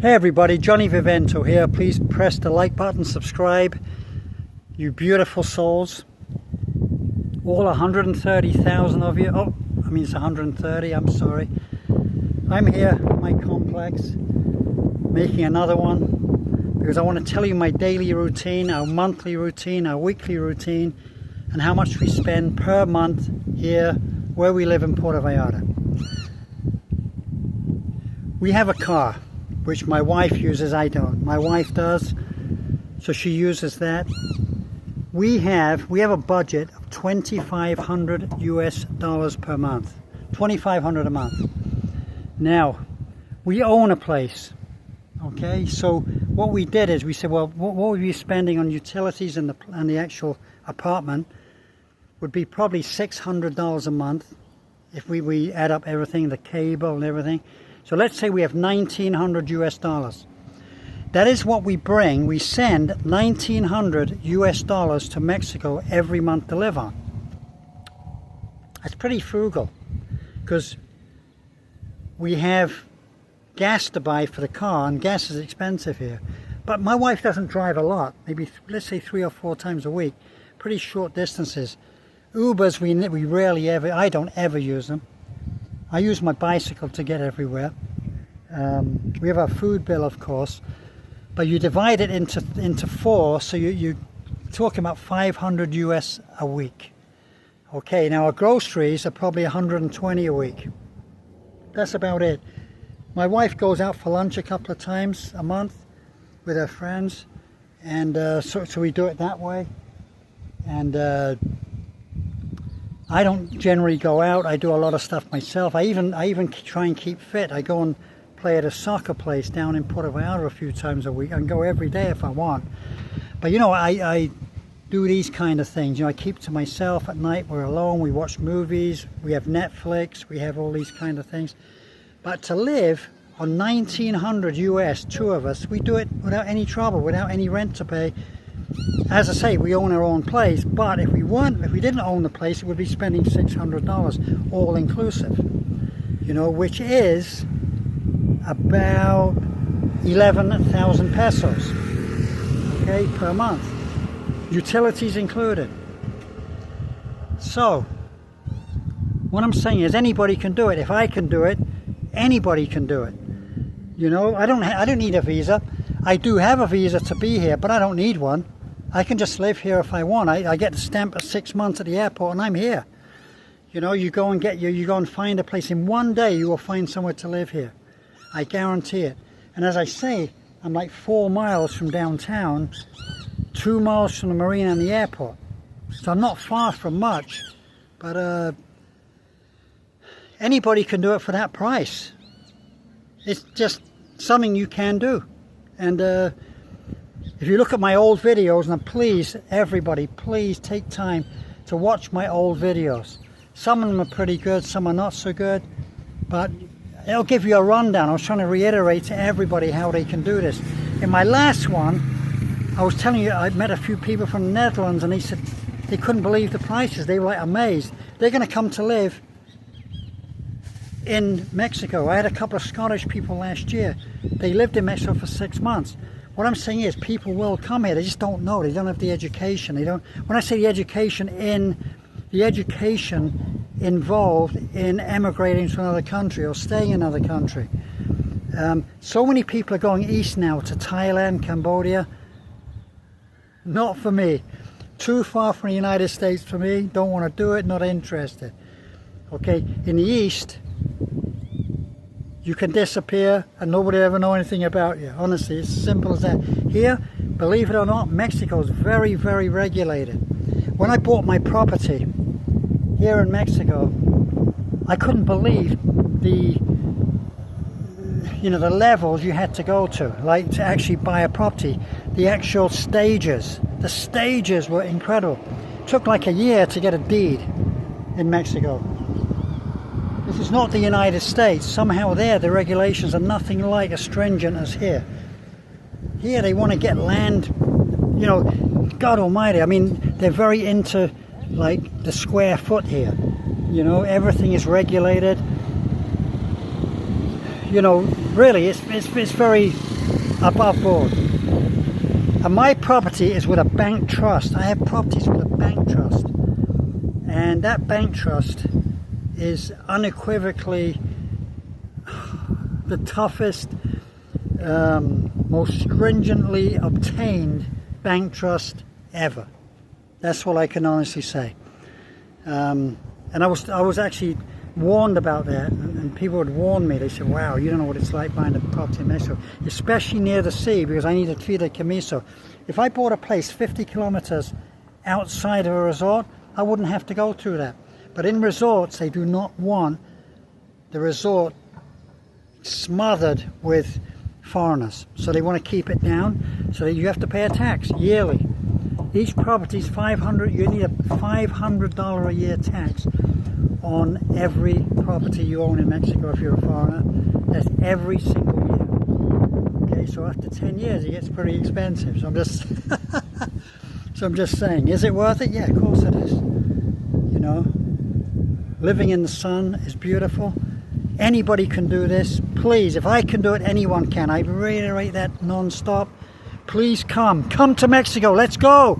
Hey everybody, Johnny Vivento here. Please press the like button, subscribe, you beautiful souls. All 130,000 of you. Oh, I mean it's 130, I'm sorry. I'm here at my complex, making another one, because I want to tell you my daily routine, our monthly routine, our weekly routine, and how much we spend per month here where we live in Puerto Vallarta. We have a car, which my wife uses, I don't. My wife does, so she uses that. We have a budget of $2,500 US per month. $2,500 a month. Now, we own a place, okay? So what we did is we said, well, what would we be spending on utilities and the actual apartment would be probably $600 a month if we add up everything, the cable and everything. So let's say we have $1,900 US. That is what we bring. We send $1,900 US to Mexico every month to live on. That's pretty frugal, because we have gas to buy for the car, and gas is expensive here. But my wife doesn't drive a lot, maybe let's say 3 or 4 times a week, pretty short distances. Ubers we rarely ever, I don't ever use them. I use my bicycle to get everywhere. We have our food bill, of course, but you divide it into 4, so you're talking about $500 US a week. Okay, now our groceries are probably $120 a week. That's about it. My wife goes out for lunch a couple of times a month with her friends, and so we do it that way. And I don't generally go out. I do a lot of stuff myself. I even try and keep fit. I go and play at a soccer place down in Puerto Vallarta a few times a week. I can go every day if I want. But you know, I do these kind of things. You know, I keep to myself at night. We're alone. We watch movies. We have Netflix. We have all these kind of things. But to live on $1,900 US, 2 of us, we do it without any trouble, without any rent to pay. As I say, we own our own place, but if we didn't own the place, it would be spending $600 all inclusive, you know, which is about 11,000 pesos, okay, per month, utilities included. So what I'm saying is anybody can do it. If I can do it, anybody can do it. You know, I don't need a visa. I do have a visa to be here, but I don't need one. I can just live here if I want. I get the stamp of 6 months at the airport and I'm here. You know, you go and find a place. In one day you will find somewhere to live here. I guarantee it. And as I say, I'm like 4 miles from downtown, 2 miles from the marina and the airport. So I'm not far from much, but anybody can do it for that price. It's just something you can do. And if you look at my old videos, and please, everybody, please take time to watch my old videos. Some of them are pretty good, some are not so good, but it'll give you a rundown. I was trying to reiterate to everybody how they can do this. In my last one, I was telling you, I met a few people from the Netherlands, and they said they couldn't believe the prices. They were like amazed. They're going to come to live in Mexico. I had a couple of Scottish people last year. They lived in Mexico for 6 months. What I'm saying is people will come here. They just don't know. They don't have the education. They don't. When I say the education involved in emigrating to another country or staying in another country. So many people are going east now to Thailand, Cambodia. Not for me. Too far from the United States for me. Don't want to do it. Not interested. Okay. In the east, you can disappear and nobody ever know anything about you. Honestly, it's as simple as that. Here, believe it or not, Mexico is very, very regulated. When I bought my property here in Mexico, I couldn't believe the levels you had to go to, like to actually buy a property. The actual stages, the stages were incredible. It took like a year to get a deed in Mexico. This is not the United States. Somehow there, the regulations are nothing like as stringent as here. Here they want to get land, you know, God almighty. I mean, they're very into like the square foot here. You know, everything is regulated. you know, really, it's very above board. And my property is with a bank trust. I have properties with a bank trust. And that bank trust is unequivocally the toughest, most stringently obtained bank trust ever. That's what I can honestly say. And I was actually warned about that, and people would warn me. They said, wow, you don't know what it's like buying a property in Mexico, especially near the sea, because I need to feed a camiso. If I bought a place 50 kilometers outside of a resort, I wouldn't have to go through that. But in resorts, they do not want the resort smothered with foreigners. So they want to keep it down, so that you have to pay a tax yearly. Each property is $500. You need a $500 a year tax on every property you own in Mexico if you're a foreigner. That's every single year. Okay, so after 10 years it gets pretty expensive. So I'm just saying, is it worth it? Yeah, of course it is. You know, living in the sun is beautiful. Anybody can do this. Please, if I can do it, anyone can. I reiterate that non-stop. Please come to Mexico. Let's go.